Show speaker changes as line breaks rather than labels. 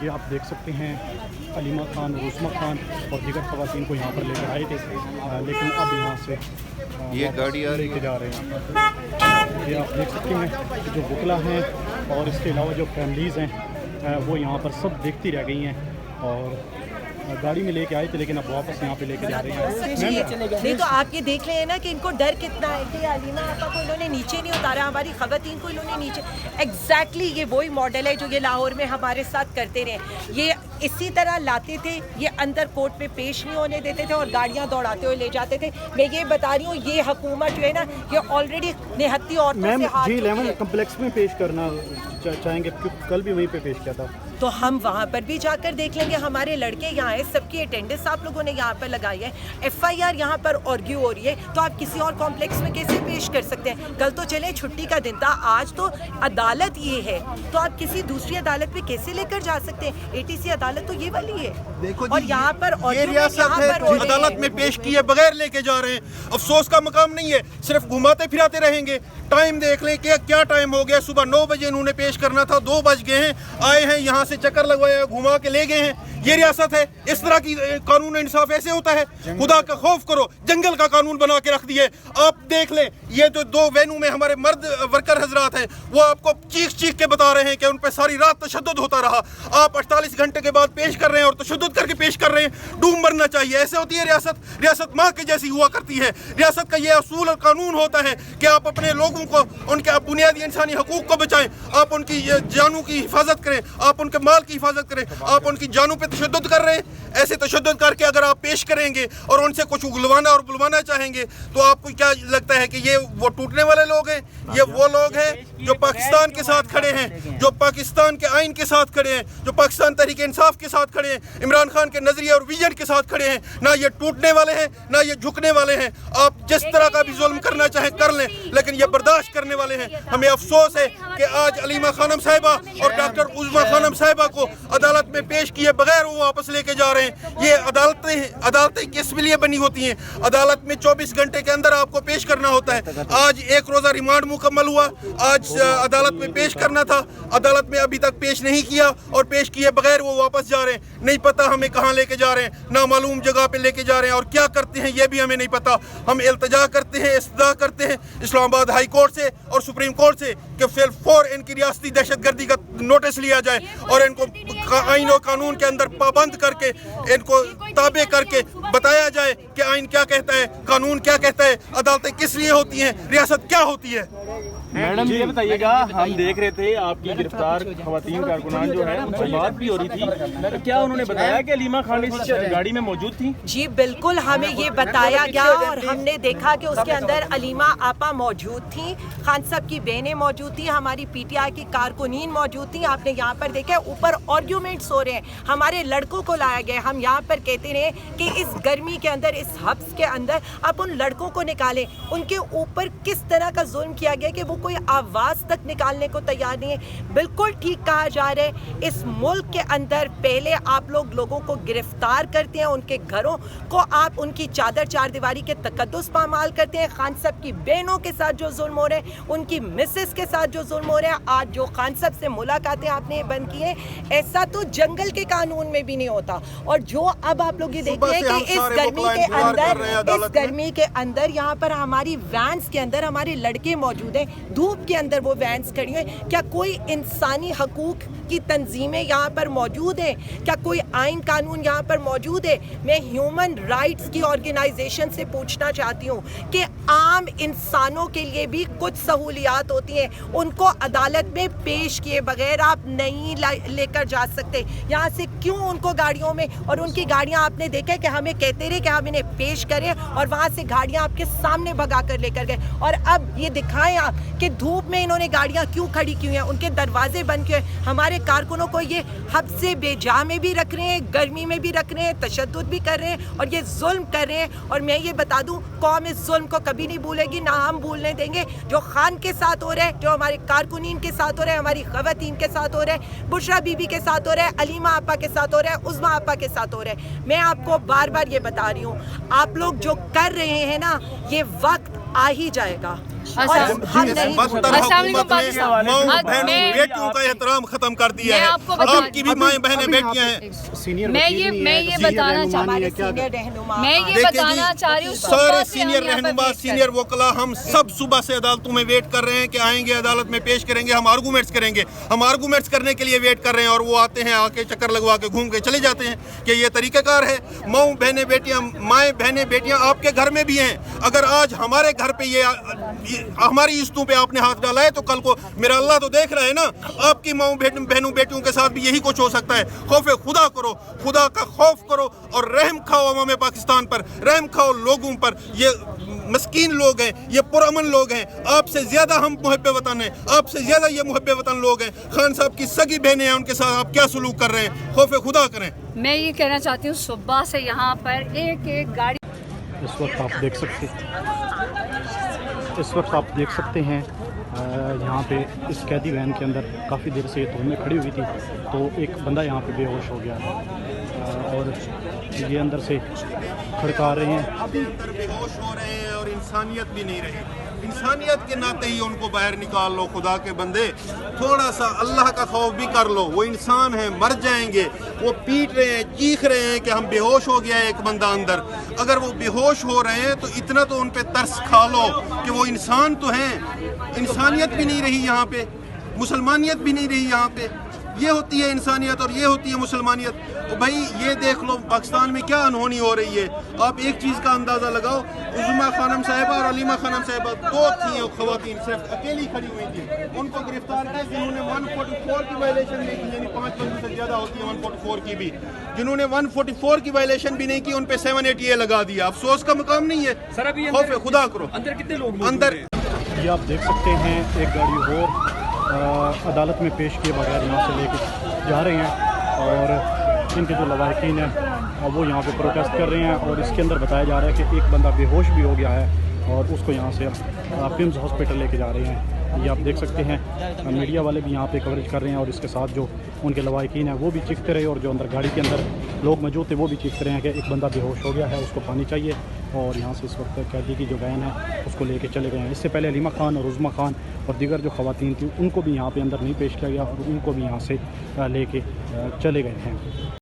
ये आप देख सकते हैं अलीमा खान, रोज़मा खान और दीगर ख़वातीन को यहाँ पर लेकर आए थे, लेकिन अब यहाँ से
ये गाड़ी आ रही
लेके जा रहे हैं। ये आप देख सकते हैं कि जो वकला हैं और इसके अलावा जो फैमिलीज़ हैं वो यहाँ पर सब देखती रह गई हैं और गाड़ी में लेके आए थे, लेकिन अब वापस यहाँ पे लेके जा रहे हैं।
नहीं तो आप ये देख रहे हैं ना कि इनको डर कितना है कि अलीमा आपा को इन्होंने नीचे नहीं उतारा, हमारी ख़वातीन को इन्होंने नीचे। एग्जैक्टली ये वही मॉडल है जो ये लाहौर में हमारे साथ करते रहे। ये इसी तरह लाते थे, ये अंदर कोर्ट में पेश नहीं होने देते थे और गाड़ियाँ दौड़ाते हुए ले जाते थे। मैं ये बता रही हूँ, ये हुकूमत जो है ना, ये ऑलरेडी निहत्ती औरतों से हाथ
जी 11 कम्प्लेक्स में पेश करना चाहेंगे, कल भी वहीं पे पेश किया था,
तो हम वहाँ पर भी जाकर देख लेंगे। हमारे लड़के यहाँ हैं, सबकी अटेंडेंस आप लोगों ने यहाँ पर लगाई है, FIR यहाँ पर आर्ग्यू हो रही है, तो आप किसी और कॉम्प्लेक्स में कैसे पेश कर सकते हैं? कल तो चले छुट्टी का दिन था, आज तो अदालत ये है, तो आप किसी दूसरी अदालत में कैसे लेकर जा सकते हैं? ATC अदालत तो ये वाली है।
देखो
और यहाँ पर
ये रियासत है, अदालत में पेश किए बगैर लेके जा रहे हैं। अफसोस का मकाम नहीं है, सिर्फ घुमाते फिराते रहेंगे। टाइम देख लें कि क्या टाइम हो गया, सुबह 9 बजे इन्होंने पेश करना था, 2 बज गए हैं, आए हैं यहाँ से चक्कर लगवाया, घुमा के ले गए हैं। ये रियासत है? इस तरह की कानून इंसाफ ऐसे होता है? खुदा का खौफ करो, जंगल का कानून बना के रख दिया है। आप देख लें, ये जो 2 वैनू में हमारे मर्द वर्कर हजरात हैं, वो आपको चीख चीख के बता रहे हैं कि उन पर सारी रात तशद्दुद होता रहा। आप 48 घंटे के बाद पेश कर रहे हैं और तशद्दुद करके पेश कर रहे हैं। डूब मरना चाहिए। ऐसे होती है रियासत? रियासत माँ के जैसी हुआ करती है। रियासत का ये असूल और कानून होता है कि आप अपने लोगों को, उनके बुनियादी इंसानी हकूक को बचाएं, आप उनकी जानों की हिफाजत करें, आप उनके माल की हिफाजत करें। आप उनकी जानों पे तशद्दुद कर रहे हैं। ऐसे तशद्दुद करके अगर आप पेश करेंगे और उनसे कुछ उगलवाना और बुलवाना चाहेंगे, तो आपको क्या लगता है कि ये वो टूटने वाले लोग हैं? ये वो लोग हैं जो पाकिस्तान के साथ खड़े हैं, जो पाकिस्तान के आइन के साथ खड़े हैं, जो पाकिस्तान तहरीक इंसाफ के साथ खड़े हैं, इमरान खान के नजरिए और विजन के साथ खड़े हैं। ना ये टूटने वाले हैं, ना ये झुकने वाले हैं। आप जिस तरह का भी जुल्म करना चाहें कर लें, लेकिन ये बर्दाश्त करने वाले हैं। हमें अफसोस है कि आज अलीमा खानम साहिबा और डॉक्टर उज़्मा खानम साहिबा को अदालत में पेश किए बगैर वो वापस लेके जा रहे हैं। ये अदालतें किस लिए बनी होती हैं? अदालत में 24 घंटे के अंदर आपको पेश करना होता है। आज 1 रोज़ा रिमांड मुकम्मल हुआ, आज अदालत में पेश करना था, अदालत में अभी तक पेश नहीं किया और पेश किए बगैर वो वापस जा रहे हैं। नहीं पता हमें कहाँ लेके जा रहे हैं, नामालूम जगह पे लेके जा रहे हैं और क्या करते हैं ये भी हमें नहीं पता। हम इल्तिजा करते हैं, इस्तदा करते हैं इस्लामाबाद हाई कोर्ट से और सुप्रीम कोर्ट से कि फिलफौर इनकी रियासती दहशतगर्दी का नोटिस लिया जाए और इनको आइन और कानून के अंदर पाबंद करके, इनको ताबे करके बताया जाए कि आइन क्या कहता है, कानून क्या कहता है, अदालतें किस लिए होती हैं, रियासत क्या होती है।
मैडम ये बताइएगा, हम देख रहे थे आपकी गिरफ्तार खवातीन कारकुनान जो है उनसे बात भी हो रही थी, तो क्या उन्होंने बताया कि अलीमा खान इस गाड़ी में मौजूद थी?
जी बिल्कुल, हमें ये बताया गया और हमने देखा कि उसके अंदर अलीमा आपा मौजूद थी, खान साहब की बहनें मौजूद थी, हमारी PTI की कारकुनीन मौजूद थी। आपने यहाँ पर देखा ऊपर आर्ग्यूमेंट्स हो रहे हैं, हमारे लड़कों को लाया गया। हम यहाँ पर कहते रहे कि इस गर्मी के अंदर, इस हब्स के अंदर आप उन लड़कों को निकालें। उनके ऊपर किस तरह का जुल्म किया गया कि वो कोई आवाज़ तक निकालने को तैयार नहीं है। बिल्कुल ठीक कहा जा रहा है, इस मुल्क के अंदर पहले आप लोगों को गिरफ्तार करते हैं, उनके घरों को आप उनकी चादर चार दीवारी के तकद्दुस पामाल करते हैं। खान साहब की बहनों के साथ जो जुल्म हो रहे हैं, उनकी मिसेस के साथ जो जुल्म हो रहे हैं, आज जो खान साहब से मुलाकातें आपने बंद की हैं, ऐसा तो जंगल के कानून में भी नहीं होता। और जो अब आप लोग ये देखते हैं कि इस गर्मी के अंदर यहाँ पर हमारी वैन्स के अंदर हमारे लड़के मौजूद हैं, धूप के अंदर वो वैन्स खड़ी हैं। क्या कोई इंसानी हकूक की तंजीमें यहाँ पर मौजूद हैं? क्या कोई आइन कानून यहाँ पर मौजूद है? मैं ह्यूमन राइट्स की ऑर्गेनाइजेशन से पूछना चाहती हूँ कि आम इंसानों के लिए भी कुछ सहूलियात होती हैं, उनको अदालत में पेश किए बगैर आप नहीं लेकर जा सकते। यहाँ से क्यों उनको गाड़ियों में, और उनकी गाड़ियाँ आपने देखे कि हमें कहते रहे कि हम इन्हें पेश करें और वहाँ से गाड़ियाँ आपके सामने भगा कर लेकर गए। और अब ये दिखाएं आप कि धूप में इन्होंने गाड़ियाँ क्यों खड़ी की हैं, उनके दरवाजे बंद किए। हमारे कारकुनों को ये हद से बेजा में भी रख रहे हैं, गर्मी में भी रख रहे हैं, तशद्दुद भी कर रहे हैं और ये जुल्म कर रहे हैं। और मैं ये बता दूं, कौम इस जुल्म को कभी नहीं भूलेगी, ना हम भूलने देंगे। जो खान के साथ हो रहा है, जो हमारे कारकुनीन के साथ हो रहा है, हमारी खवातीन के साथ हो रहा है, बुशरा बीबी के साथ हो रहा है, अलीमा आपा के साथ हो रहा है, उज़्मा आपा के साथ हो रहा है, मैं आपको बार बार ये बता रही हूँ, आप लोग जो कर रहे हैं ना, ये वक्त आ ही जाएगा। और हम नहीं
बदतर हुकूमत ने माओ बहनों बेटियों का एहतराम खत्म कर दिया है। आपकी भी माएँ बहनें बेटियां हैं।
सीनियर
मैं ये बताना चाह रही हूँ
सारे सीनियर रहनुमा सीनियर वकला हम सब सुबह से अदालतों में वेट कर रहे हैं कि आएंगे अदालत में पेश करेंगे, हम आर्गूमेंट्स करेंगे। हम आर्गूमेंट्स करने के लिए वेट कर रहे हैं और वो आते हैं, आके चक्कर लगवा के घूम के चले जाते हैं कि ये तरीक़ाकार है। माओ बहनें बेटियां, माएँ बहनें बेटियां आपके घर में भी हैं। अगर आज हमारे घर पे ये हमारी इज्जतों पे आपने हाथ डाला है तो कल को मेरा अल्लाह तो देख रहा है ना, आपकी माओ बहनों बेटियों के साथ भी यही कुछ हो सकता है। खौफ खुदा करो, खुदा का खौफ करो और रहम खाओ अवाम पाकिस्तान पर, रहम खाओ लोगों पर। ये मस्कीन लोग हैं, ये पुरअमन लोग हैं, आपसे ज़्यादा हम मुहब्बे वतन हैं, आपसे ज़्यादा ये मुहब्बे वतन लोग हैं। खान साहब की सगी बहनें हैं, उनके साथ आप क्या सलूक कर रहे हैं? खौफ खुदा करें।
मैं ये कहना चाहती हूँ सुबह से यहाँ पर एक गाड़ी
इस वक्त आप देख सकते हैं यहाँ पे इस कैदी वैन के अंदर काफ़ी देर से धूप में खड़ी हुई थी तो एक बंदा यहाँ पे बेहोश हो गया और ये अंदर से खड़का रहे हैं।
अभी तक बेहोश हो रहे हैं और इंसानियत भी नहीं रही। इंसानियत के नाते ही उनको बाहर निकाल लो। खुदा के बंदे, थोड़ा सा अल्लाह का खौफ भी कर लो। वो इंसान है, मर जाएंगे। वो पीट रहे हैं, चीख रहे हैं कि हम बेहोश हो गया है एक बंदा अंदर। अगर वो बेहोश हो रहे हैं तो इतना तो उन पे तरस खा लो कि वो इंसान तो हैं। इंसानियत भी नहीं रही यहाँ पे, मुसलमानियत भी नहीं रही यहाँ पे। ये होती है इंसानियत और ये होती है मुसलमानियत। तो भाई ये देख लो पाकिस्तान में क्या अनहोनी हो रही है। आप एक चीज़ का अंदाज़ा लगाओ, उज़मा खानम साहिबा और अलीमा खानम साहिबा दो थी खवातीन, सिर्फ अकेली खड़ी हुई थी। उनको गिरफ्तार किया जिन्होंने 144 की वायलेशन नहीं की, यानी 5 बंदों से ज़्यादा होती है 144 की भी। जिन्होंने 144 की वायलेशन भी नहीं की उन पे 780 लगा दिया। अफसोस का मुकाम नहीं है। खौफ खुदा करो।
अंदर कितने लोग
अंदर
ये आप देख सकते हैं एक गाड़ी और अदालत में पेश किए बगैर यहाँ से लेके जा रहे हैं और इनके जो लवाहिकीन हैं वो यहाँ पे प्रोटेस्ट कर रहे हैं और इसके अंदर बताया जा रहा है कि एक बंदा बेहोश भी हो गया है और उसको यहाँ से पिम्स हॉस्पिटल लेके जा रहे हैं। ये आप देख सकते हैं मीडिया वाले भी यहाँ पे कवरेज कर रहे हैं और इसके साथ जो उनके लवाहिकीन हैं वो भी चीखते रहे और जो अंदर गाड़ी के अंदर लोग मौजूद थे वो भी चीखते रहे हैं कि एक बंदा बेहोश हो गया है, उसको पानी चाहिए। और यहाँ से इस वक्त कैदी की जो वैन है उसको लेके चले गए हैं। इससे पहले अलीमा खान और उज़मा खान और दीगर जो ख़वातीन थी उनको भी यहाँ पे अंदर नहीं पेश किया गया और उनको भी यहाँ से लेके चले गए हैं।